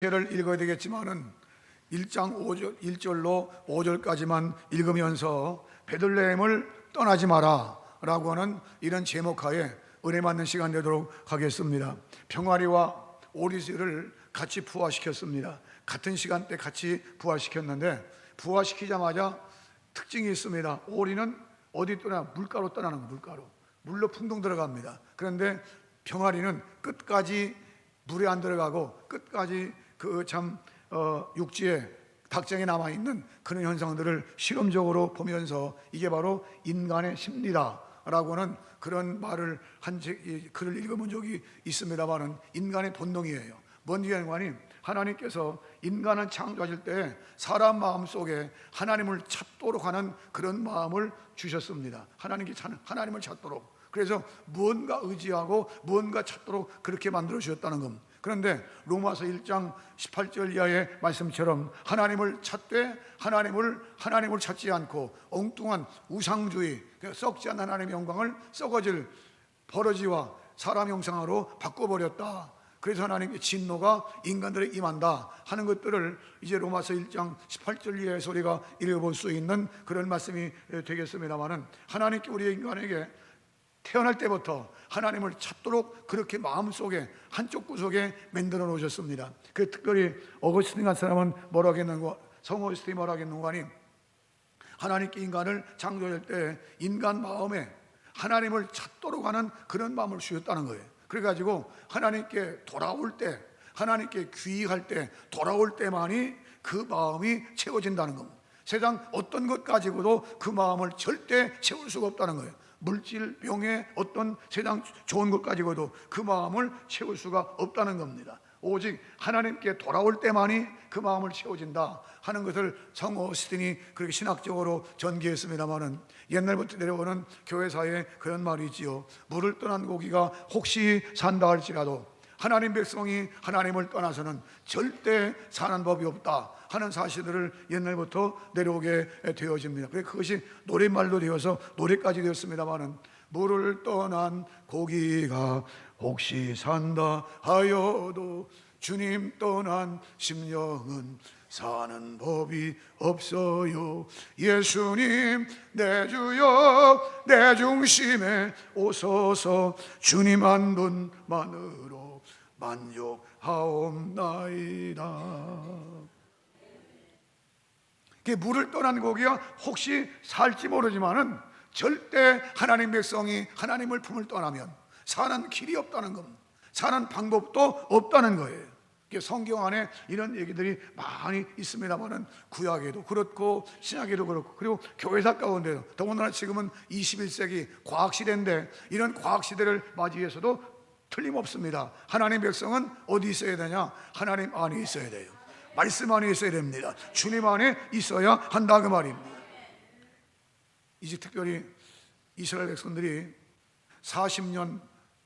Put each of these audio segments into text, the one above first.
를 읽어야 되겠지만은 1장 5절, 1절로 5절까지만 읽으면서 베들레헴을 떠나지 마라 라고 하는 이런 제목하에 은혜 받는 시간 되도록 하겠습니다. 병아리와 오리를 같이 부화시켰습니다. 같은 시간대 같이 부화시켰는데 부화시키자마자 특징이 있습니다. 오리는 어디 떠나? 물가로 떠나는 거예요. 물가로. 물로 풍덩 들어갑니다. 그런데 병아리는 끝까지 물에 안 들어가고 끝까지 육지에 닭장에 남아있는 그런 현상들을 실험적으로 보면서 이게 바로 인간의 심리다라고 하는 그런 말을 글을 읽어본 적이 있습니다만은 인간의 본능이에요. 뭔지 연관이 하나님께서 인간을 창조하실 때 사람 마음 속에 하나님을 찾도록 하는 그런 마음을 주셨습니다. 하나님을 찾도록. 그래서 무언가 의지하고 무언가 찾도록 그렇게 만들어 주셨다는 겁니다. 그런데 로마서 1장 18절 이하의 말씀처럼 하나님을 찾되 하나님을 찾지 않고 엉뚱한 우상주의, 썩지 않는 하나님의 영광을 썩어질 버러지와 사람 형상으로 바꿔버렸다. 그래서 하나님의 진노가 인간들에 임한다 하는 것들을 이제 로마서 1장 18절 이하의 소리가 읽어볼 수 있는 그런 말씀이 되겠습니다만은, 하나님께 우리 인간에게 태어날 때부터 하나님을 찾도록 그렇게 마음속에 한쪽 구석에 만들어 놓으셨습니다. 그 특별히 어거스틴 같은 사람은 뭐라 하겠는가, 성 어거스틴이 뭐라 하겠는가 하니, 하나님께 인간을 창조할 때 인간 마음에 하나님을 찾도록 하는 그런 마음을 주셨다는 거예요. 그래가지고 하나님께 돌아올 때, 하나님께 귀의할 때, 돌아올 때만이 그 마음이 채워진다는 겁니다. 세상 어떤 것 가지고도 그 마음을 절대 채울 수가 없다는 거예요. 물질, 병에 어떤 세상 좋은 것 가지고도 그 마음을 채울 수가 없다는 겁니다. 오직 하나님께 돌아올 때만이 그 마음을 채워진다 하는 것을 성 어거스틴이 그렇게 신학적으로 전개했습니다마는, 옛날부터 내려오는 교회사에 그런 말이 있지요. 물을 떠난 고기가 혹시 산다 할지라도 하나님 백성이 하나님을 떠나서는 절대 사는 법이 없다 하는 사실들을 옛날부터 내려오게 되어집니다. 그것이 노랫말로 되어서 노래까지 되었습니다마는, 물을 떠난 고기가 혹시 산다 하여도 주님 떠난 심령은 사는 법이 없어요. 예수님 내 주여 내 중심에 오소서, 주님 한 분만으로 만족하옵나이다. 물을 떠난 고기가 혹시 살지 모르지만은 절대 하나님 백성이 하나님을 품을 떠나면 사는 길이 없다는 겁니다. 사는 방법도 없다는 거예요. 성경 안에 이런 얘기들이 많이 있습니다만은 구약에도 그렇고 신약에도 그렇고, 그리고 교회사 가운데도, 더군다나 지금은 21세기 과학시대인데 이런 과학시대를 맞이해서도 틀림없습니다. 하나님 백성은 어디 있어야 되냐? 하나님 안에 있어야 돼요. 말씀 안에 있어야 됩니다. 주님 안에 있어야 한다 그 말입니다. 이제 특별히 이스라엘 백성들이 40년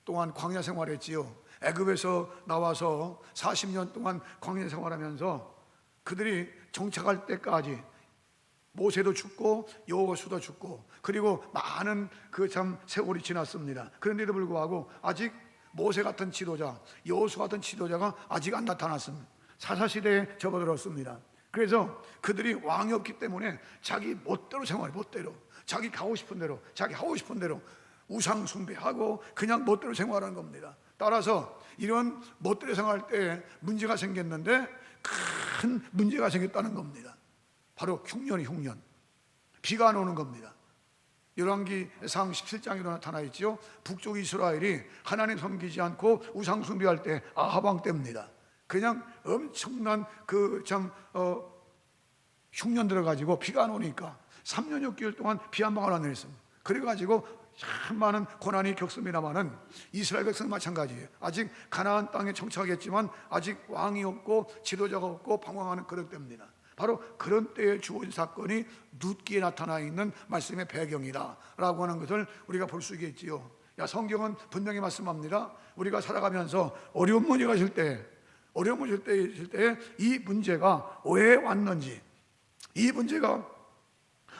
동안 광야 생활했지요. 애굽에서 나와서 40년 동안 광야 생활하면서 그들이 정착할 때까지 모세도 죽고 여호수아도 죽고, 그리고 많은 세월이 지났습니다. 그런데도 불구하고 아직 모세 같은 지도자, 여호수아 같은 지도자가 아직 안 나타났습니다. 사사시대에 접어들었습니다. 그래서 그들이 왕이 없기 때문에 자기 멋대로 생활해, 멋대로 자기 가고 싶은 대로, 자기 하고 싶은 대로 우상 숭배하고 그냥 멋대로 생활하는 겁니다. 따라서 이런 멋대로 생활할 때 문제가 생겼는데, 큰 문제가 생겼다는 겁니다. 바로 흉년, 비가 안 오는 겁니다. 열왕기상 17장에도 나타나 있죠. 북쪽 이스라엘이 하나님 섬기지 않고 우상 숭배할 때 아합 왕 때입니다. 그냥 엄청난 흉년 들어가지고 비가 안 오니까 3년 6개월 동안 비 한 방울 안 내렸습니다. 그래가지고 참 많은 고난이 겪습니다만은, 이스라엘 백성 마찬가지예요. 아직 가나안 땅에 정착했지만 아직 왕이 없고 지도자가 없고 방황하는 그런 때입니다. 바로 그런 때에 주어진 사건이 룻기에 나타나 있는 말씀의 배경이다 라고 하는 것을 우리가 볼 수 있겠지요. 성경은 분명히 말씀합니다. 우리가 살아가면서 어려운 문제가 있을 때 이 문제가 왜 왔는지, 이 문제가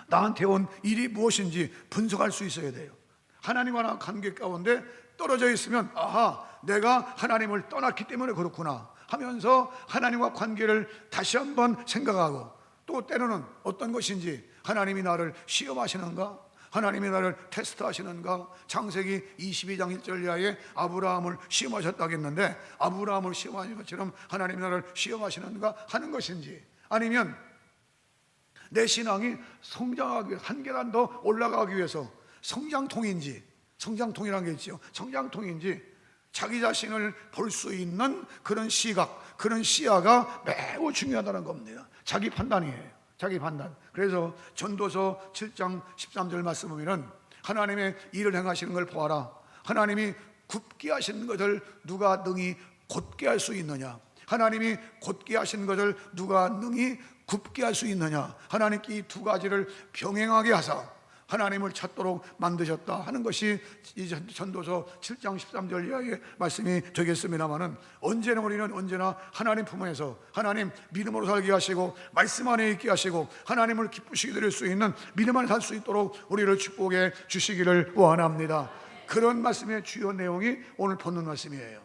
나한테 온 일이 무엇인지 분석할 수 있어야 돼요. 하나님과의 관계 가운데 떨어져 있으면, 아하, 내가 하나님을 떠났기 때문에 그렇구나 하면서 하나님과 관계를 다시 한번 생각하고, 또 때로는 어떤 것인지 하나님이 나를 시험하시는가, 하나님이 나를 테스트하시는가. 창세기 22장 1절 이하에 아브라함을 시험하셨다겠는데, 아브라함을 시험하는 것처럼 하나님이 나를 시험하시는가 하는 것인지, 아니면 내 신앙이 성장하기 위해서, 한 계단 더 올라가기 위해서 성장통인지, 성장통이라는 게 있죠. 성장통인지 자기 자신을 볼 수 있는 그런 시각, 그런 시야가 매우 중요하다는 겁니다. 자기 판단이에요. 자기 판단. 그래서 전도서 7장 13절 말씀 보면은 하나님의 일을 행하시는 걸 보아라. 하나님이 굽게 하시는 것을 누가 능히 곧게 할 수 있느냐. 하나님이 곧게 하시는 것을 누가 능히 굽게 할 수 있느냐. 하나님께 이 두 가지를 병행하게 하사 하나님을 찾도록 만드셨다 하는 것이 이 전도서 7장 13절 이하의 말씀이 되겠습니다마는, 언제나 우리는 언제나 하나님 품에서 하나님 믿음으로 살게 하시고 말씀 안에 있게 하시고 하나님을 기쁘시게 드릴 수 있는 믿음 안에 살 수 있도록 우리를 축복해 주시기를 원합니다. 그런 말씀의 주요 내용이 오늘 본문 말씀이에요.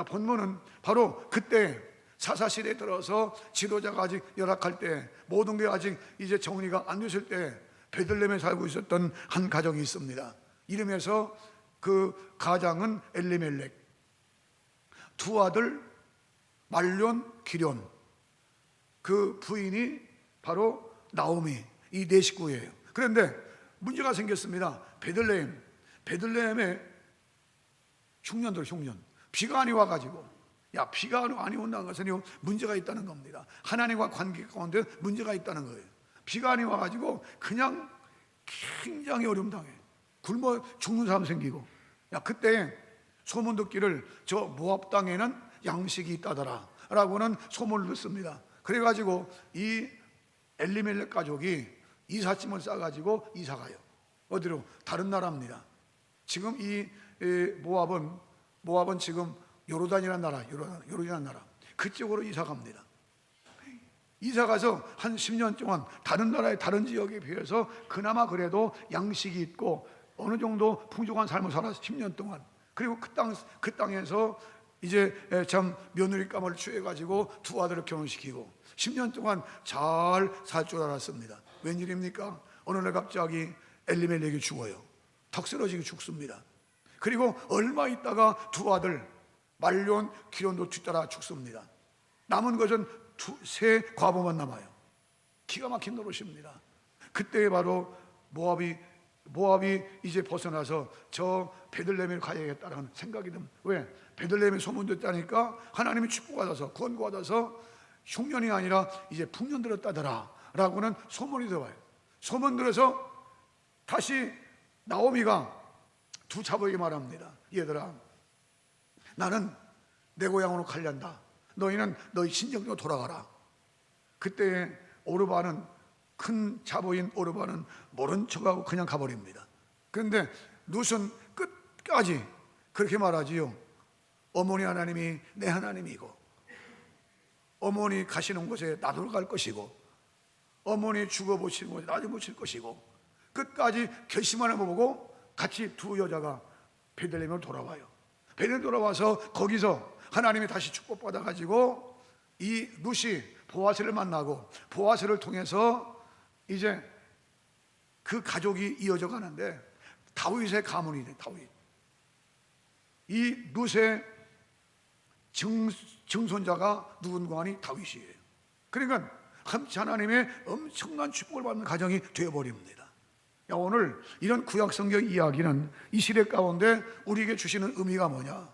본문은 바로 그때 사사시대에 들어서 지도자가 아직 열악할 때, 모든 게 아직 이제 정리가 안 됐을 때 베들레헴에 살고 있었던 한 가정이 있습니다. 이름에서 그 가장은 엘리멜렉, 두 아들 말론, 기련, 그 부인이 바로 나오미, 이 네 식구예요. 그런데 문제가 생겼습니다. 베들레헴에 흉년들, 흉년, 비가 많이 와가지고, 비가 많이 온다는 것은 문제가 있다는 겁니다. 하나님과 관계 가운데 문제가 있다는 거예요. 비가 많이 와가지고 그냥 굉장히 어려움 당해. 굶어 죽는 사람 생기고. 그때 소문 듣기를 저 모압 땅에는 양식이 있다더라 라고는 소문을 듣습니다. 그래가지고 이 엘리멜렉 가족이 이삿짐을 싸가지고 이사가요. 어디로? 다른 나라입니다. 지금 이 모압은 지금 요르단이라는 나라, 그쪽으로 이사갑니다. 이사가서 한 10년 동안 다른 나라의 다른 지역에 비해서 그나마 그래도 양식이 있고 어느 정도 풍족한 삶을 살았어, 10년 동안. 그리고 그 땅에서 이제 참 며느리감을 취해가지고 두 아들을 결혼시키고 10년 동안 잘 살 줄 알았습니다. 웬일입니까? 어느 날 갑자기 엘리멜렉이 죽어요. 턱 쓰러지게 죽습니다. 그리고 얼마 있다가 두 아들 말론, 기련도 뒤따라 죽습니다. 남은 것은 세 과부만 남아요. 기가 막힌 노릇입니다. 그때 바로 모압이 이제 벗어나서 저 베들레헴에 가야겠다는 생각이 듭니다. 왜? 베들레헴에 소문 듣다니까 하나님이 축복받아서 구원받아서 흉년이 아니라 이제 풍년 들었다더라 라고는 소문이 들어와요. 소문 들어서 다시 나오미가 두 자부에게 말합니다. 얘들아, 나는 내 고향으로 가련다. 너희는 너희 친정으로 돌아가라. 그때 큰 자부인 오르바는 모른 척하고 그냥 가버립니다. 그런데 룻은 끝까지 그렇게 말하지요. 어머니 하나님이 내 하나님이고, 어머니 가시는 곳에 나도 갈 것이고, 어머니 죽어보시는 곳에 나도 묻힐 것이고, 끝까지 결심하는 거 보고 같이 두 여자가 베들레헴으로 돌아와요. 베들레헴 돌아와서 거기서 하나님이 다시 축복받아가지고 이 룻이 보아스를 만나고, 보아스를 통해서 이제 그 가족이 이어져 가는데 다윗의 가문이 돼. 다윗. 이 룻의 증손자가 누군가 하니 다윗이에요. 그러니까 하나님의 엄청난 축복을 받는 가정이 되어버립니다. 오늘 이런 구약성경 이야기는 이 시대 가운데 우리에게 주시는 의미가 뭐냐?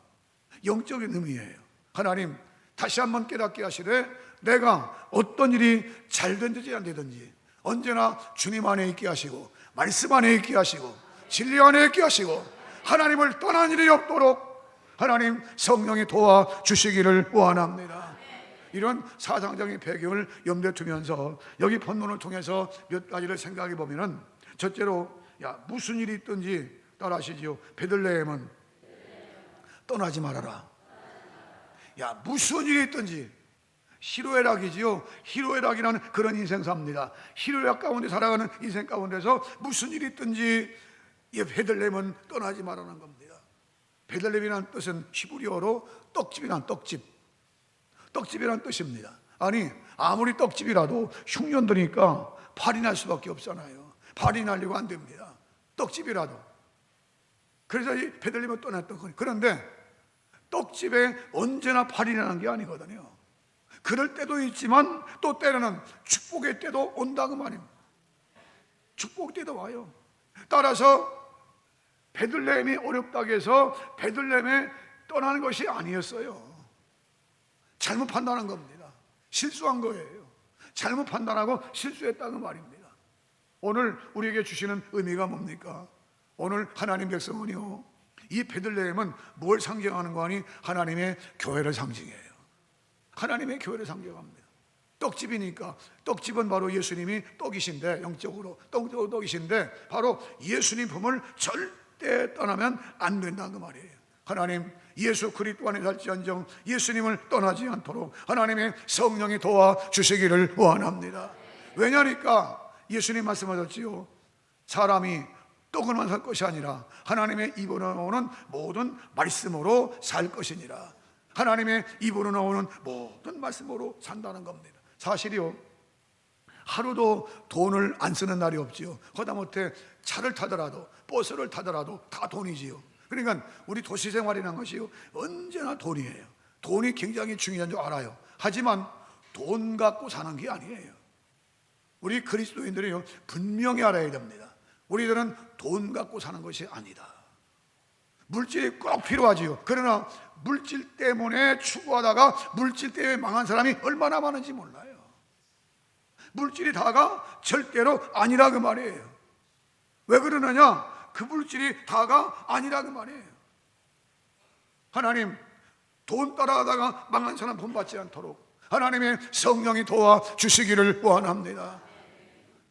영적인 의미예요. 하나님 다시 한번 깨닫게 하시되, 내가 어떤 일이 잘 되든지 안 되든지 언제나 주님 안에 있게 하시고, 말씀 안에 있게 하시고, 진리 안에 있게 하시고, 하나님을 떠난 일이 없도록 하나님 성령이 도와주시기를 원합니다. 이런 사상적인 배경을 염두에 두면서 여기 본문을 통해서 몇 가지를 생각해 보면은, 첫째로 무슨 일이 있든지 따라하시지요. 베들레헴은 떠나지 말아라. 무슨 일이 있든지. 희로애락이지요. 희로애락이라는 그런 인생 삽니다. 희로애락 가운데 살아가는 인생 가운데서 무슨 일이 있든지 이 베들레헴은 떠나지 말라는 겁니다. 베들레헴이라는 뜻은 히브리어로 떡집이란 떡집 떡집이란 뜻입니다. 아니, 아무리 떡집이라도 흉년 드니까 발이 날 수밖에 없잖아요. 발이 날리고 안 됩니다. 떡집이라도. 그래서 이 베들레헴을 떠났던 거예요. 그런데 떡집에 언제나 발이 나는 게 아니거든요. 그럴 때도 있지만 또 때로는 축복의 때도 온다고 말입니다. 축복 때도 와요. 따라서 베들레헴이 어렵다고 해서 베들레헴에 떠나는 것이 아니었어요. 잘못 판단한 겁니다. 실수한 거예요. 잘못 판단하고 실수했다는 말입니다. 오늘 우리에게 주시는 의미가 뭡니까? 오늘 하나님 백성은요, 이 베들레헴은 뭘 상징하는 거 아니? 하나님의 교회를 상징해요. 하나님의 교회를 상징합니다. 떡집이니까, 떡집은 바로 예수님이 떡이신데, 영적으로 떡이신데 바로 예수님 품을 절대 떠나면 안 된다는 그 말이에요. 하나님, 예수 그리스도 안에 살지언정 예수님을 떠나지 않도록 하나님의 성령이 도와주시기를 원합니다. 왜냐니까 예수님 말씀하셨지요. 사람이 떡으로만 살 것이 아니라 하나님의 입으로 나오는 모든 말씀으로 살 것이니라. 하나님의 입으로 나오는 모든 말씀으로 산다는 겁니다. 사실이요, 하루도 돈을 안 쓰는 날이 없지요. 하다못해 차를 타더라도 버스를 타더라도 다 돈이지요. 그러니까 우리 도시 생활이라는 것이요, 언제나 돈이에요. 돈이 굉장히 중요한 줄 알아요. 하지만 돈 갖고 사는 게 아니에요. 우리 그리스도인들이요, 분명히 알아야 됩니다. 우리들은 돈 갖고 사는 것이 아니다. 물질이 꼭 필요하지요. 그러나 물질 때문에 추구하다가 물질 때문에 망한 사람이 얼마나 많은지 몰라요. 물질이 다가 절대로 아니라 그 말이에요. 왜 그러느냐? 그 물질이 다가 아니라 그 말이에요. 하나님, 돈 따라가다가 망한 사람 본받지 않도록 하나님의 성령이 도와주시기를 원합니다.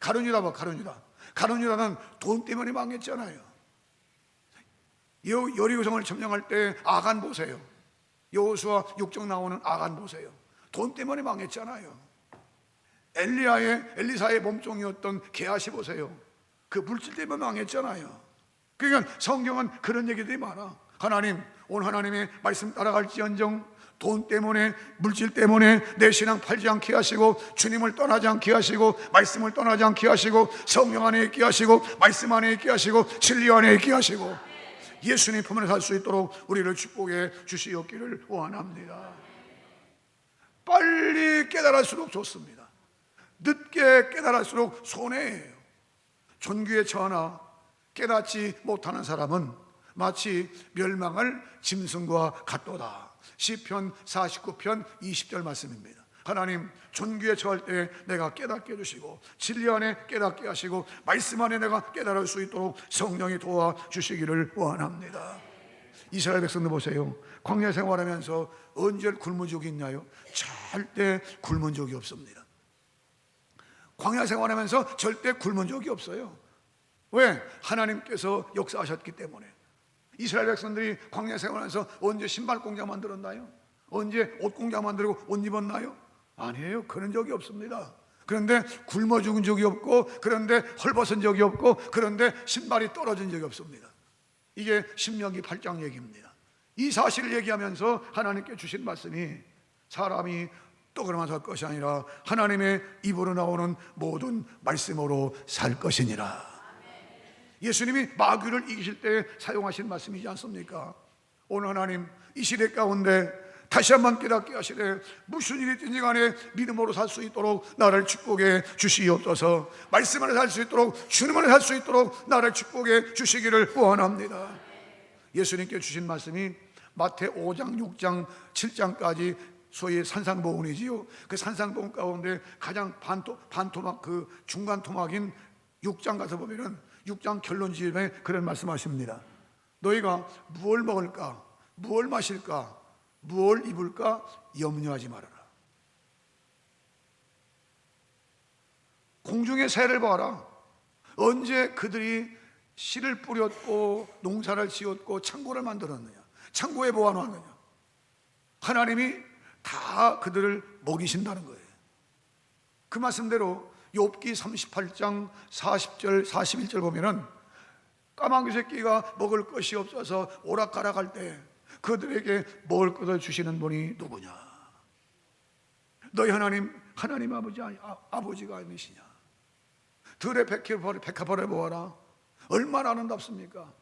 가룟유다 봐, 가룟유다. 가룟유다는 돈 때문에 망했잖아요. 여리고성을 점령할 때 아간 보세요. 여호수아 6장 나오는 아간 보세요. 돈 때문에 망했잖아요. 엘리사의 몸종이었던 게하시 보세요. 그 물질 때문에 망했잖아요. 그러니까 성경은 그런 얘기들이 많아. 하나님, 오늘 하나님의 말씀 따라갈지언정 돈 때문에, 물질 때문에 내 신앙 팔지 않게 하시고, 주님을 떠나지 않게 하시고, 말씀을 떠나지 않게 하시고, 성령 안에 있게 하시고, 말씀 안에 있게 하시고, 진리 안에 있게 하시고, 예수님 품에 살 수 있도록 우리를 축복해 주시옵기를 원합니다. 빨리 깨달을수록 좋습니다. 늦게 깨달을수록 손해예요. 존귀에 처하나 깨닫지 못하는 사람은 마치 멸망할 짐승과 같도다. 시편 49편 20절 말씀입니다. 하나님, 존귀에 처할 때 내가 깨닫게 해주시고, 진리 안에 깨닫게 하시고, 말씀 안에 내가 깨달을 수 있도록 성령이 도와주시기를 원합니다. 이스라엘 백성들 보세요. 광야 생활하면서 언제 굶은 적이 있나요? 절대 굶은 적이 없습니다. 광야 생활하면서 절대 굶은 적이 없어요. 왜? 하나님께서 역사하셨기 때문에. 이스라엘 백성들이 광야 생활하면서 언제 신발 공장 만들었나요? 언제 옷 공장 만들고 옷 입었나요? 아니에요. 그런 적이 없습니다. 그런데 굶어 죽은 적이 없고, 그런데 헐벗은 적이 없고, 그런데 신발이 떨어진 적이 없습니다. 이게 신명기 8장 얘기입니다. 이 사실을 얘기하면서 하나님께 주신 말씀이 사람이 떡으로만 살 것이 아니라 하나님의 입으로 나오는 모든 말씀으로 살 것이니라. 예수님이 마귀를 이기실 때 사용하신 말씀이지 않습니까? 오늘 하나님, 이 시대 가운데 다시 한번 깨닫게 하시되 무슨 일이 있든지 간에 믿음으로 살 수 있도록 나를 축복해 주시옵소서. 말씀 안에 살 수 있도록, 주님 안에 살 수 있도록 나를 축복해 주시기를 원합니다. 예수님께 주신 말씀이 마태 5장, 6장, 7장까지 소위 산상보훈이지요. 그 산상보훈 가운데 가장 반토막, 그 중간 토막인 6장 가서 보면은 6장 결론지에 그런 말씀하십니다. 너희가 무엇을 먹을까, 무엇을 마실까, 무엇을 입을까 염려하지 말아라. 공중의 새를 봐라. 언제 그들이 씨를 뿌렸고 농사를 지었고 창고를 만들었느냐, 창고에 보아놓았느냐. 하나님이 다 그들을 먹이신다는 거예요. 그 말씀대로 욥기 38장 40절 41절 보면은 까마귀 새끼가 먹을 것이 없어서 오락가락할 때 그들에게 먹을 것을 주시는 분이 누구냐. 너희 하나님 아버지가 아니시냐? 들의 백합화를 보아라. 얼마나 아름답습니까?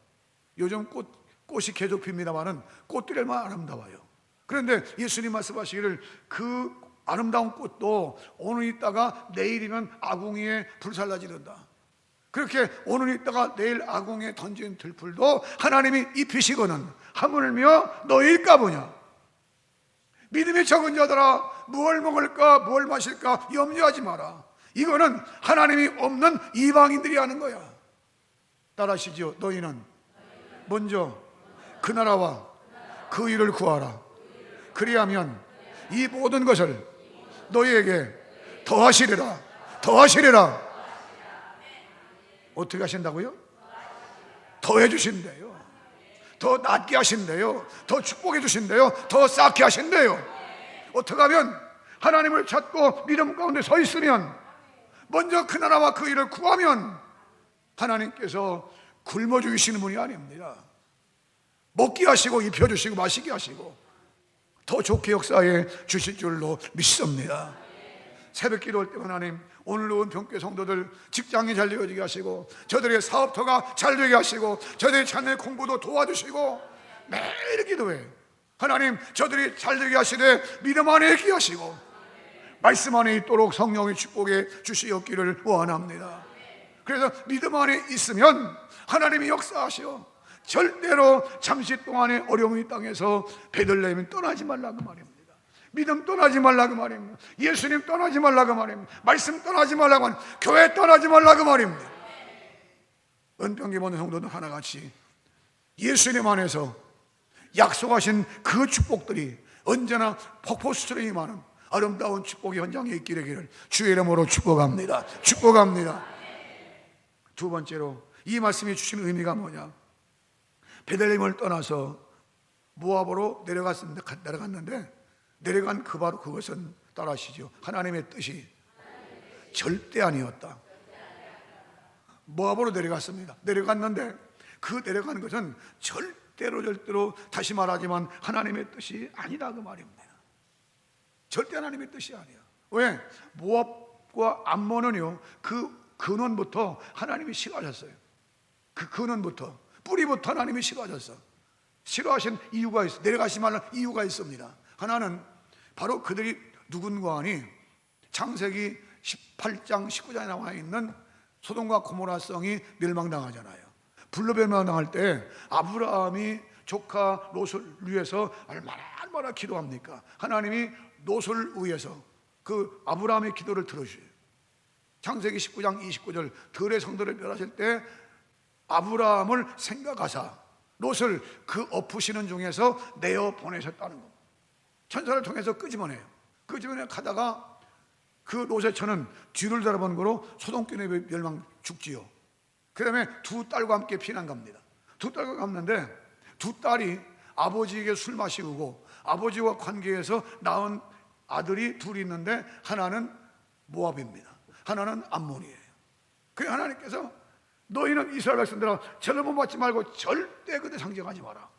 요즘 꽃이 계속 핍니다마는 꽃들이 얼마나 아름다워요. 그런데 예수님 말씀하시기를 그 아름다운 꽃도 오늘 있다가 내일이면 아궁이에 불살라지른다. 그렇게 오늘 있다가 내일 아궁이에 던진 들풀도 하나님이 입히시거든 하물며 너희일까 보냐. 믿음이 적은 자들아, 무엇을 먹을까 무엇을 마실까 염려하지 마라. 이거는 하나님이 없는 이방인들이 하는 거야. 따라하시죠. 너희는 먼저 그 나라와 그 일을 구하라. 그리하면 이 모든 것을 너희에게 더하시리라. 더하시리라. 어떻게 하신다고요? 더해 주신대요. 더 낫게 하신대요. 더 축복해 주신대요. 더 쌓게 하신대요. 어떻게 하면? 하나님을 찾고 믿음 가운데 서 있으면, 먼저 그 나라와 그 일을 구하면 하나님께서 굶어 주시는 분이 아닙니다. 먹게 하시고 입혀 주시고 마시게 하시고 더 좋게 역사해 주실 줄로 믿습니다. 새벽 기도할 때 하나님, 오늘 온 병교회 성도들 직장이 잘 되어지게 하시고, 저들의 사업터가 잘 되게 하시고, 저들의 자녀 공부도 도와주시고, 매일 기도해 하나님 저들이 잘 되게 하시되 믿음 안에 있게 하시고 말씀 안에 있도록 성령의 축복해 주시옵기를 원합니다. 그래서 믿음 안에 있으면 하나님이 역사하시오. 절대로 잠시 동안의 어려움의 땅에서 베들레헴은 떠나지 말라고 말입니다. 믿음 떠나지 말라고 말입니다. 예수님 떠나지 말라고 말입니다. 말씀 떠나지 말라고 말입니다. 교회 떠나지 말라고 말입니다. 은평기 보는 성도들 하나같이 예수님 안에서 약속하신 그 축복들이 언제나 폭포수처럼 많은 아름다운 축복의 현장에 있기를 주의 이름으로 축복합니다. 축복합니다. 두 번째로 이 말씀이 주시는 의미가 뭐냐? 베들레헴을 떠나서 모압으로 내려갔는데 내려간 그 바로 그것은 따라하시죠. 하나님의 뜻이 절대 아니었다. 모압으로 내려갔습니다. 내려갔는데 그 내려간 것은 절대로 다시 말하지만 하나님의 뜻이 아니다 그 말입니다. 절대 하나님의 뜻이 아니야. 왜? 모압과 암몬은요, 그 근원부터 하나님이 싫어하셨어요. 그 근원부터, 뿌리부터 하나님이 싫어하셨어. 싫어하신 이유가 있어. 내려가시 말라는 이유가 있습니다. 하나는 바로 그들이 누군가 하니 창세기 18장 19장에 나와 있는 소돔과 고모라 성이 멸망당하잖아요. 불로 멸망당할 때 아브라함이 조카 롯을 위해서 얼마나 기도합니까? 하나님이 롯을 위해서 그 아브라함의 기도를 들어주세요. 창세기 19장 29절 들의 성도를 멸하실 때 아브라함을 생각하사 롯을 그 엎으시는 중에서 내어 보내셨다는 겁니다. 천사를 통해서 끄집어내요. 끄집어내 가다가 그 롯의 처는 뒤를 돌아보는 거로 소돔교회 멸망 죽지요. 그 다음에 두 딸과 함께 피난 갑니다. 두 딸과 갔는데 두 딸이 아버지에게 술 마시고 아버지와 관계해서 낳은 아들이 둘이 있는데 하나는 모압입니다. 하나는 암몬이에요. 그래서 하나님께서 너희는 이스라엘 백성들아 저런 받지 말고 절대 그들 상정하지 마라.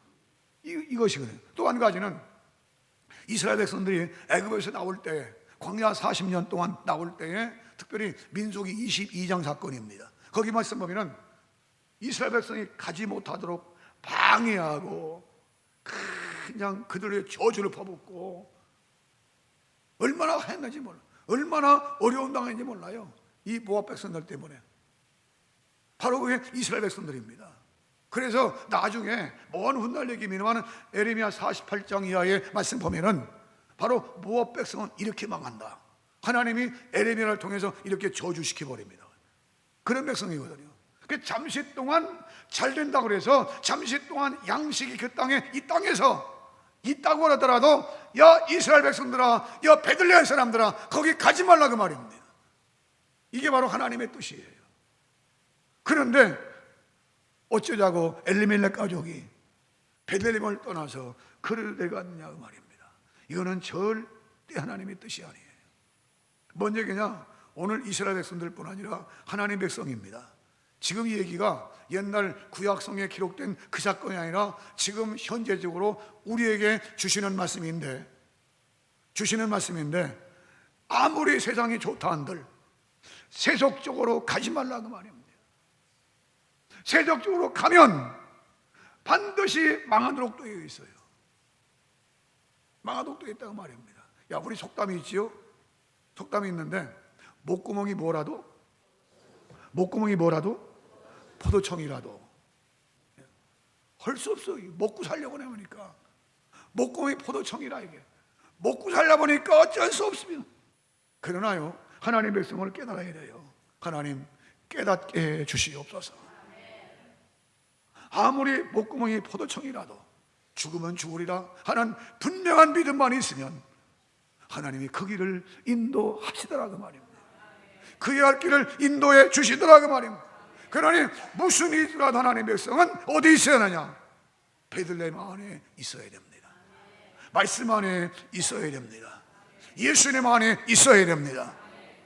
이것이거든요. 또 한 가지는 이스라엘 백성들이 애굽에서 나올 때 광야 40년 동안 나올 때에 특별히 민수기 22장 사건입니다. 거기 말씀 보면은 이스라엘 백성이 가지 못하도록 방해하고 그냥 그들의 저주를 퍼붓고 얼마나 했는지 몰라. 얼마나 어려움 당했는지 몰라요. 이 모압 백성들 때문에. 바로 그게 이스라엘 백성들입니다. 그래서 나중에 먼 훗날 얘기입니다만 에레미야 48장 이하의 말씀 보면은 바로 모압 백성은 이렇게 망한다. 하나님이 에레미야를 통해서 이렇게 저주시켜 버립니다. 그런 백성이거든요. 그 잠시 동안 잘 된다고 그래서 잠시 동안 양식이 그 땅에 이 땅에서 있다고 하더라도 야 이스라엘 백성들아, 야 베들레헴 사람들아 거기 가지 말라 그 말입니다. 이게 바로 하나님의 뜻이에요. 그런데 어쩌자고 엘리멜렉 가족이 베들레헴을 떠나서 그를 내갔느냐 그 말입니다. 이거는 절대 하나님의 뜻이 아니에요. 뭔 얘기냐? 오늘 이스라엘 백성들뿐 아니라 하나님 백성입니다. 지금 이 얘기가 옛날 구약성에 기록된 그 사건이 아니라 지금 현재적으로 우리에게 주시는 말씀인데 아무리 세상이 좋다 한들 세속적으로 가지 말라고 말입니다. 세속적으로 가면 반드시 망하도록 되어 있어요. 망하도록 되어 있다고 말입니다. 야, 우리 속담이 있지요? 속담이 있는데 목구멍이 뭐라도 포도청이라도 할 수 없어. 먹고 살려고 하니까 목구멍이 포도청이라. 이게 먹고 살려 보니까 어쩔 수 없습니다. 그러나요, 하나님 백성을 깨달아야 돼요. 하나님 깨닫게 해 주시옵소서. 아무리 목구멍이 포도청이라도 죽으면 죽으리라 하는 분명한 믿음만 있으면 하나님이 그 길을 인도하시더라고 말입니다. 그의 할 길을 인도해 주시더라고 말입니다. 그러니 무슨 일이라도 하나님의 백성은 어디 있어야 하느냐? 베들레헴 안에 있어야 됩니다. 말씀 안에 있어야 됩니다. 예수님 안에 있어야 됩니다.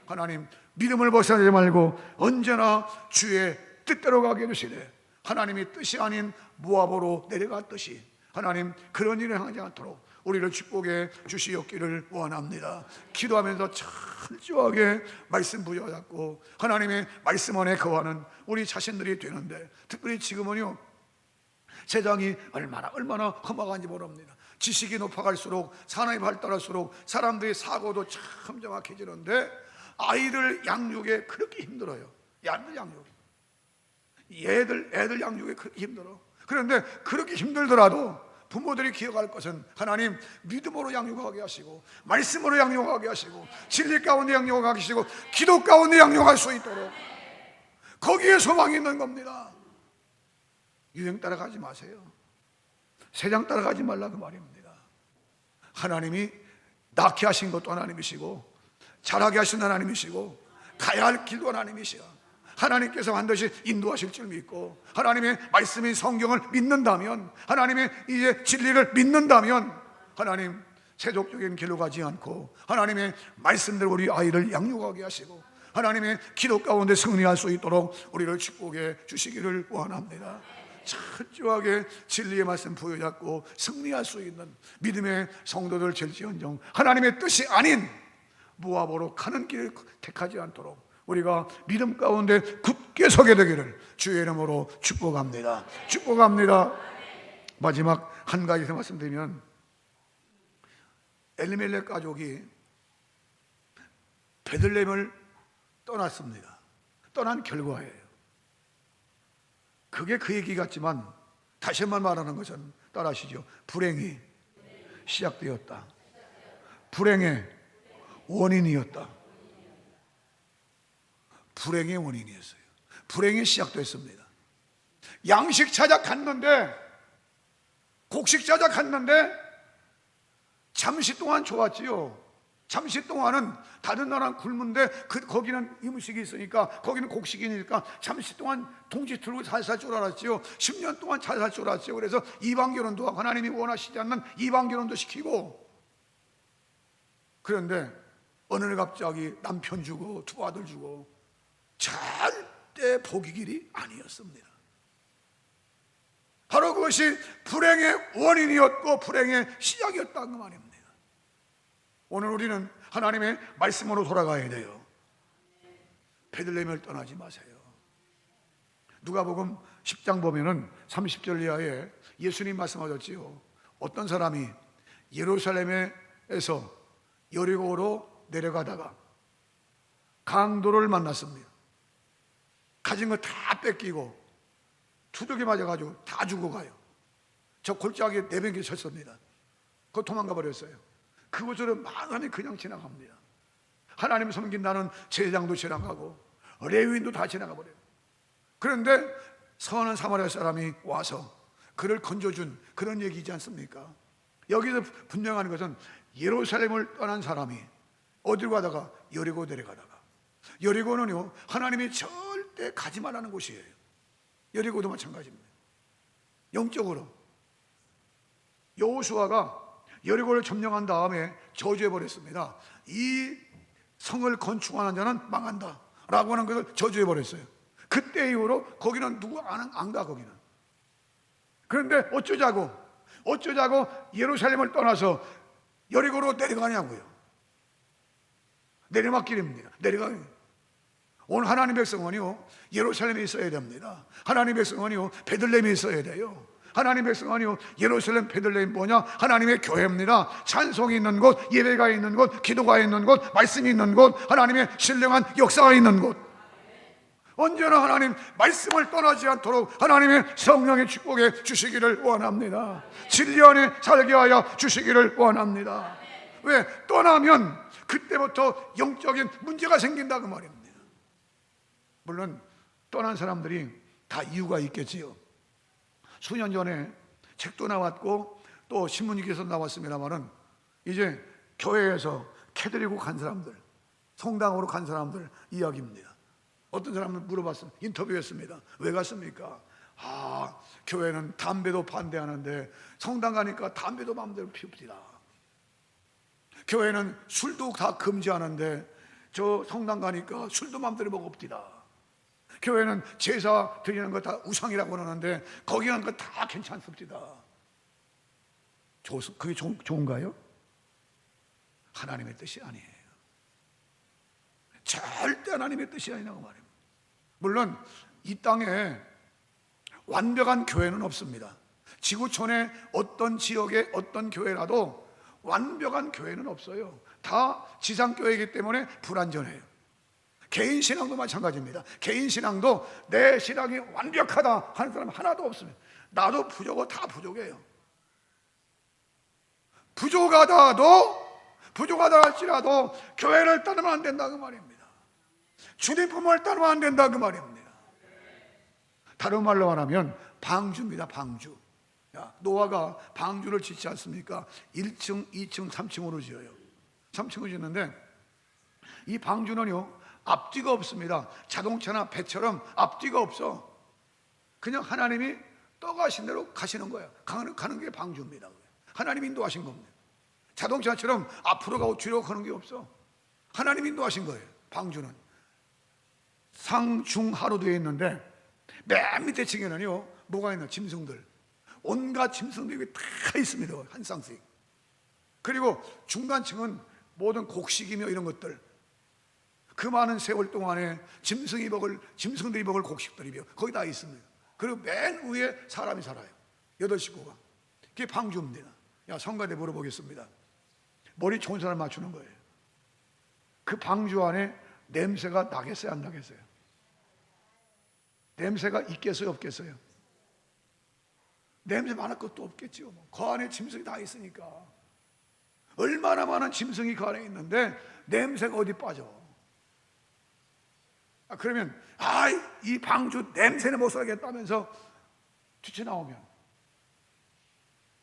하나님 믿음을 벗어나지 말고 언제나 주의 뜻대로 가게 해주시되 하나님의 뜻이 아닌 모압으로 내려갔듯이 하나님 그런 일을 하지 않도록 우리를 축복해 주시옵기를 원합니다. 기도하면서 철저하게 말씀 부여잡고 하나님의 말씀 안에 거하는 우리 자신들이 되는데, 특별히 지금은요 세상이 얼마나 험악한지 모릅니다. 지식이 높아갈수록, 산업이 발달할수록 사람들의 사고도 참 정확해지는데 아이들 양육에 그렇게 힘들어요. 애들 양육에 그렇게 힘들어. 그런데 그렇게 힘들더라도 부모들이 기억할 것은 하나님 믿음으로 양육하게 하시고 말씀으로 양육하게 하시고 진리 가운데 양육하게 하시고 기도 가운데 양육할 수 있도록, 거기에 소망이 있는 겁니다. 유행 따라가지 마세요. 세상 따라가지 말라고 말입니다. 하나님이 낳게 하신 것도 하나님이시고 자라게 하신 하나님이시고 가야 할 길도 하나님이시여. 하나님께서 반드시 인도하실 줄 믿고 하나님의 말씀인 성경을 믿는다면, 하나님의 이제 진리를 믿는다면 하나님 세속적인 길로 가지 않고 하나님의 말씀대로 우리 아이를 양육하게 하시고 하나님의 기도 가운데 승리할 수 있도록 우리를 축복해 주시기를 원합니다. 철저하게 진리의 말씀 부여잡고 승리할 수 있는 믿음의 성도들 될지언정 하나님의 뜻이 아닌 모압으로 가는 길을 택하지 않도록 우리가 믿음 가운데 굳게 서게 되기를 주의 이름으로 축복합니다. 마지막 한 가지 더 말씀드리면, 엘리멜렉 가족이 베들레헴을 떠났습니다. 떠난 결과예요. 그게 그 얘기 같지만 다시 한번 말하는 것은 따라하시죠. 불행이 시작되었다. 불행의 원인이었다. 불행의 원인이었어요. 불행이 시작됐습니다. 양식 찾아 갔는데, 곡식 찾아 갔는데 잠시 동안 좋았지요. 잠시 동안은 다른 나라는 굶은데 거기는 음식이 있으니까, 거기는 곡식이니까 잠시 동안 동지 들고 잘 살 줄 알았지요. 10년 동안 잘 살 줄 알았지요. 그래서 이방결혼도 하고 하나님이 원하시지 않는 이방결혼도 시키고, 그런데 어느 날 갑자기 남편 주고 두 아들 주고 절대 복의 길이 아니었습니다. 바로 그것이 불행의 원인이었고 불행의 시작이었다는 말입니다. 오늘 우리는 하나님의 말씀으로 돌아가야 돼요. 베들레헴을 떠나지 마세요. 누가복음 10장 보면은 30절 이하에 예수님 말씀하셨지요. 어떤 사람이 예루살렘에서 여리고로 내려가다가 강도를 만났습니다. 가진 거 다 뺏기고 두들겨 맞아가지고 다 죽어가요. 저 골짜기에 내변기 쳤습니다. 그거 도망가 버렸어요. 그곳으로 많은 사람이 그냥 지나갑니다. 하나님 섬긴 나는 제사장도 지나가고 레위인도 다 지나가 버려요. 그런데 선한 사마리아 사람이 와서 그를 건져준 그런 얘기이지 않습니까? 여기서 분명한 것은 예루살렘을 떠난 사람이 어디로 가다가 여리고 내려가다가, 여리고는요 하나님이 절대 가지 말라는 곳이에요. 여리고도 마찬가지입니다. 영적으로 여호수아가 여리고를 점령한 다음에 저주해 버렸습니다. 이 성을 건축하는 자는 망한다 라고 하는 것을 저주해 버렸어요. 그때 이후로 거기는 누구 안 가. 거기는. 그런데 어쩌자고 예루살렘을 떠나서 여리고로 내려가냐고요. 내리막길입니다. 오늘 하나님 백성은요 예루살렘에 있어야 됩니다. 하나님 백성은요 베들레헴에 있어야 돼요. 하나님 백성은요 예루살렘 베들레헴 뭐냐? 하나님의 교회입니다. 찬송이 있는 곳, 예배가 있는 곳, 기도가 있는 곳, 말씀이 있는 곳, 하나님의 신령한 역사가 있는 곳. 언제나 하나님 말씀을 떠나지 않도록 하나님의 성령의 축복에 주시기를 원합니다. 진리 안에 살게 하여 주시기를 원합니다. 왜? 떠나면 그때부터 영적인 문제가 생긴다 그 말입니다. 물론 떠난 사람들이 다 이유가 있겠지요. 수년 전에 책도 나왔고 또 신문기에서 나왔습니다마는 이제 교회에서 캐드리고 간 사람들, 성당으로 간 사람들 이야기입니다. 어떤 사람은 물어봤습니다. 인터뷰했습니다. 왜 갔습니까? 교회는 담배도 반대하는데 성당 가니까 담배도 마음대로 피웁니다. 교회는 술도 다 금지하는데 저 성당 가니까 술도 마음대로 먹읍디다. 교회는 제사 드리는 거 다 우상이라고 하는데 거기 가는 거 다 괜찮습니다. 그게 좋은가요? 하나님의 뜻이 아니에요. 절대 하나님의 뜻이 아니라고 말입니다. 물론 이 땅에 완벽한 교회는 없습니다. 지구촌의 어떤 지역의 어떤 교회라도 완벽한 교회는 없어요. 다 지상교회이기 때문에 불완전해요. 개인 신앙도 마찬가지입니다. 개인 신앙도 내 신앙이 완벽하다 하는 사람 하나도 없습니다. 나도 부족하고 다 부족해요. 부족하다 할지라도 교회를 따르면 안 된다 그 말입니다. 주님 품을 따르면 안 된다 그 말입니다. 다른 말로 말하면 방주입니다. 방주. 노아가 방주를 짓지 않습니까? 1층, 2층, 3층으로 지어요. 3층을 짓는데 이 방주는요 앞뒤가 없습니다. 자동차나 배처럼 앞뒤가 없어. 그냥 하나님이 떠가신 대로 가시는 거예요. 가는 게 방주입니다. 하나님 인도하신 겁니다. 자동차처럼 앞으로 가고 뒤로 가는 게 없어. 하나님 인도하신 거예요. 방주는 상중하로 되어 있는데 맨 밑에 층에는요 뭐가 있나? 짐승들, 온갖 짐승들이 다 있습니다. 한 쌍씩. 그리고 중간층은 모든 곡식이며 이런 것들, 그 많은 세월 동안에 짐승들이 먹을 곡식들이며 거기 다 있습니다. 그리고 맨 위에 사람이 살아요. 8식구가. 그게 방주입니다. 성가대 물어보겠습니다. 머리 좋은 사람 맞추는 거예요. 그 방주 안에 냄새가 나겠어요 안 나겠어요? 냄새가 있겠어요 없겠어요? 냄새 많을 것도 없겠죠. 그 안에 짐승이 다 있으니까. 얼마나 많은 짐승이 그 안에 있는데 냄새가 어디 빠져? 그러면 이 방주 냄새는 못 살겠다면서 뛰쳐나오면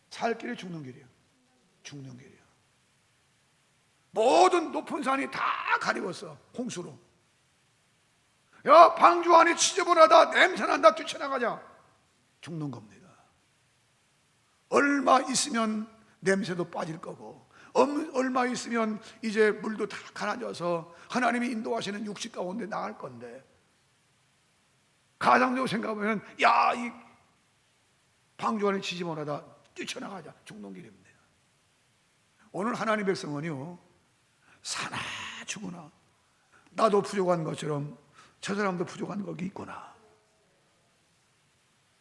살 길이 죽는 길이에요. 죽는 길이에요. 모든 높은 산이 다 가리웠어 홍수로. 야 방주 안이 지저분하다 냄새난다 뛰쳐나가자. 죽는 겁니다. 얼마 있으면 냄새도 빠질 거고 얼마 있으면 이제 물도 다 가라져서 하나님이 인도하시는 육식 가운데 나갈 건데, 가상적으로 생각하면 이 방주 안에 지저분하다 뛰쳐나가자. 죽는 길입니다. 오늘 하나님 백성은요 사나 죽으나 나도 부족한 것처럼 저 사람도 부족한 것이 있구나.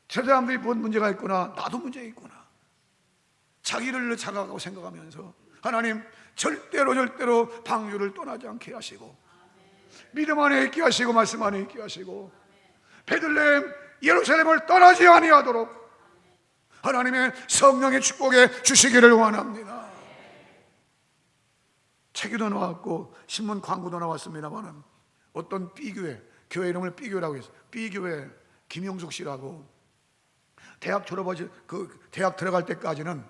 저 사람들이 뭔 문제가 있구나. 나도 문제가 있구나. 자기를 자각하고 생각하면서 하나님 절대로 방주를 떠나지 않게 하시고 믿음 안에 있게 하시고 말씀 안에 있게 하시고 베들레헴 예루살렘을 떠나지 아니하도록 하나님의 성령의 축복에 주시기를 원합니다. 책에도 나왔고 신문 광고도 나왔습니다만 어떤 B교회, 교회 이름을 B교회라고 했어요. B교회 김용숙 씨라고 대학 졸업하지 대학 들어갈 때까지는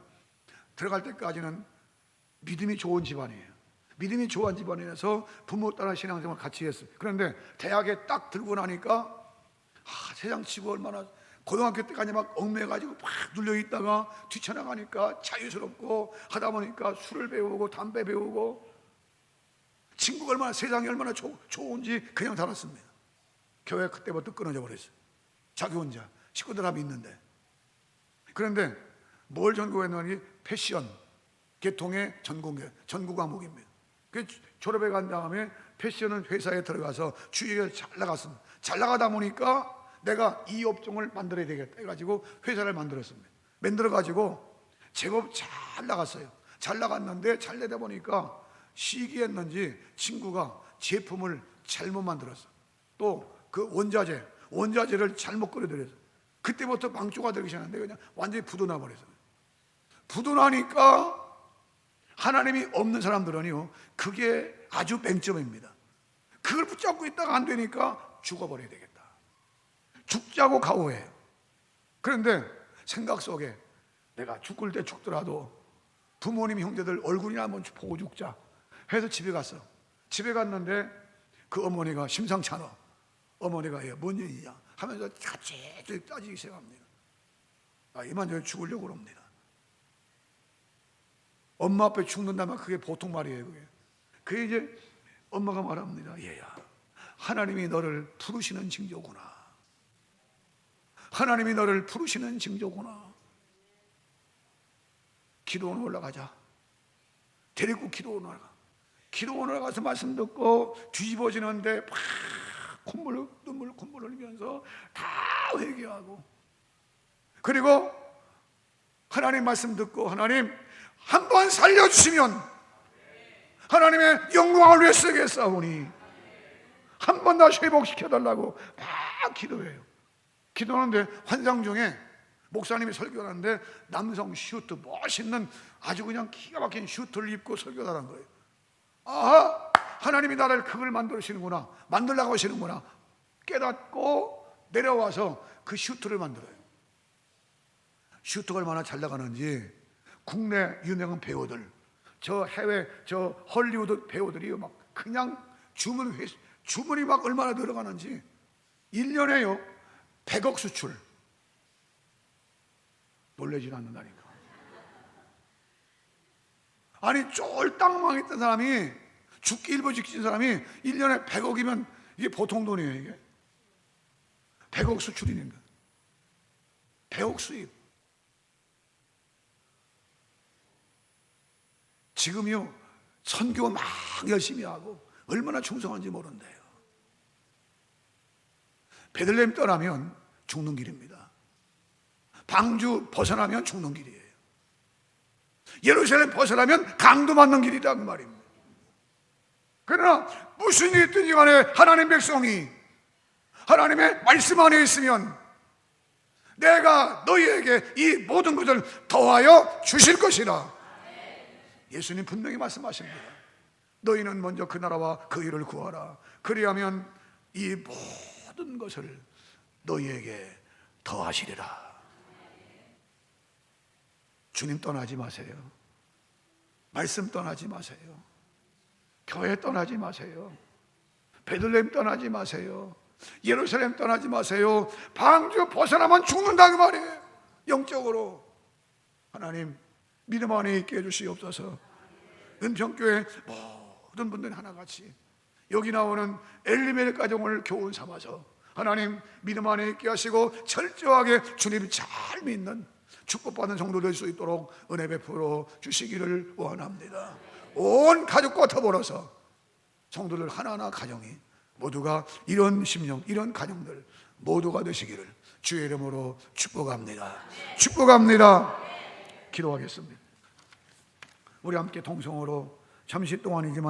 믿음이 좋은 집안이에요. 믿음이 좋은 집안이라서 부모 따라 신앙생활 같이 했어요. 그런데 대학에 딱 들고 나니까 세상 치고 얼마나 고등학교 때까지 막 얽매가지고 막 눌려있다가 뒤쳐나가니까 자유스럽고 하다 보니까 술을 배우고 담배 배우고 친구가 얼마나 세상이 얼마나 좋은지 그냥 살았습니다. 교회 그때부터 끊어져 버렸어요. 자기 혼자 식구들 다 믿는데. 그런데 뭘 전공했느니 패션 계통의 전공 과목입니다. 졸업해 간 다음에 패션 회사에 들어가서 주위에 잘 나갔습니다. 잘 나가다 보니까 내가 이 업종을 만들어야 되겠다 해가지고 회사를 만들었습니다. 만들어가지고 제법 잘 나갔어요. 잘 나갔는데 잘 내다 보니까 시기했는지 친구가 제품을 잘못 만들었어. 또 그 원자재를 잘못 끓여들였어. 그때부터 방주가 되기 시작했는데 그냥 완전히 부도나 버렸어요. 부도나니까 하나님이 없는 사람들은요, 그게 아주 맹점입니다. 그걸 붙잡고 있다가 안 되니까 죽어버려야 되겠다. 죽자고 각오해요. 그런데 생각 속에 내가 죽을 때 죽더라도 부모님 형제들 얼굴이나 한번 보고 죽자 해서 집에 갔어. 집에 갔는데 그 어머니가 심상치 않아. 어머니가 뭔 일이냐 하면서 같이 따지기 시작합니다. 이만 죽으려고 그럽니다. 엄마 앞에 죽는다면 그게 보통 말이에요. 그게 이제 엄마가 말합니다. 얘야, 하나님이 너를 부르시는 징조구나. 하나님이 너를 부르시는 징조구나. 기도원 올라가자. 데리고 기도원 올라가. 기도원 올라가서 말씀 듣고 뒤집어지는데 막 콧물 흘리면서 다 회개하고, 그리고 하나님 말씀 듣고 하나님 한번 살려주시면 하나님의 영광을 위해 쓰겠사오니 한 번 더 회복시켜달라고 막 기도해요. 기도하는데 환상 중에 목사님이 설교하는데 남성 슈트, 멋있는 아주 그냥 기가 막힌 슈트를 입고 설교를 하는 거예요. 아하, 하나님이 나를 그걸 만들시는구나, 만들라고 하시는구나 깨닫고 내려와서 그 슈트를 만들어요. 슈트가 얼마나 잘 나가는지 국내 유명한 배우들, 저 해외 저 헐리우드 배우들이 막 그냥 주문이 막 얼마나 들어가는지 1년에요 100억 수출. 놀라지 않는다니까. 아니 쫄딱 망했던 사람이, 죽기 일보 직진 사람이 1년에 100억이면 이게 보통 돈이에요. 이게 100억 수출이니까 100억 수입. 지금요 선교 막 열심히 하고 얼마나 충성한지 모른대요. 베들레헴 떠나면 죽는 길입니다. 방주 벗어나면 죽는 길이에요. 예루살렘 벗어나면 강도 맞는 길이다 그 말입니다. 그러나 무슨 일이 있든지 간에 하나님 백성이 하나님의 말씀 안에 있으면 내가 너희에게 이 모든 것을 더하여 주실 것이라. 예수님 분명히 말씀하십니다. 너희는 먼저 그 나라와 그 일을 구하라. 그리하면 이 모든 것을 너희에게 더하시리라. 주님 떠나지 마세요. 말씀 떠나지 마세요. 교회 떠나지 마세요. 베들레헴 떠나지 마세요. 예루살렘 떠나지 마세요. 방주 벗어나면 죽는다 그 말이에요. 영적으로 하나님 믿음 안에 있게 해주시옵소서. 은평교회 모든 분들 하나같이 여기 나오는 엘리멜 가정을 교훈 삼아서 하나님 믿음 안에 있게 하시고 철저하게 주님 잘 믿는 축복받는 성도 될 수 있도록 은혜 베풀어 주시기를 원합니다. 온 가족과 더불어서 성도들 하나하나 가정이 모두가 이런 심령, 이런 가정들 모두가 되시기를 주의 이름으로 축복합니다. 축복합니다. 기도하겠습니다. 우리 함께 통성으로 잠시 동안이지만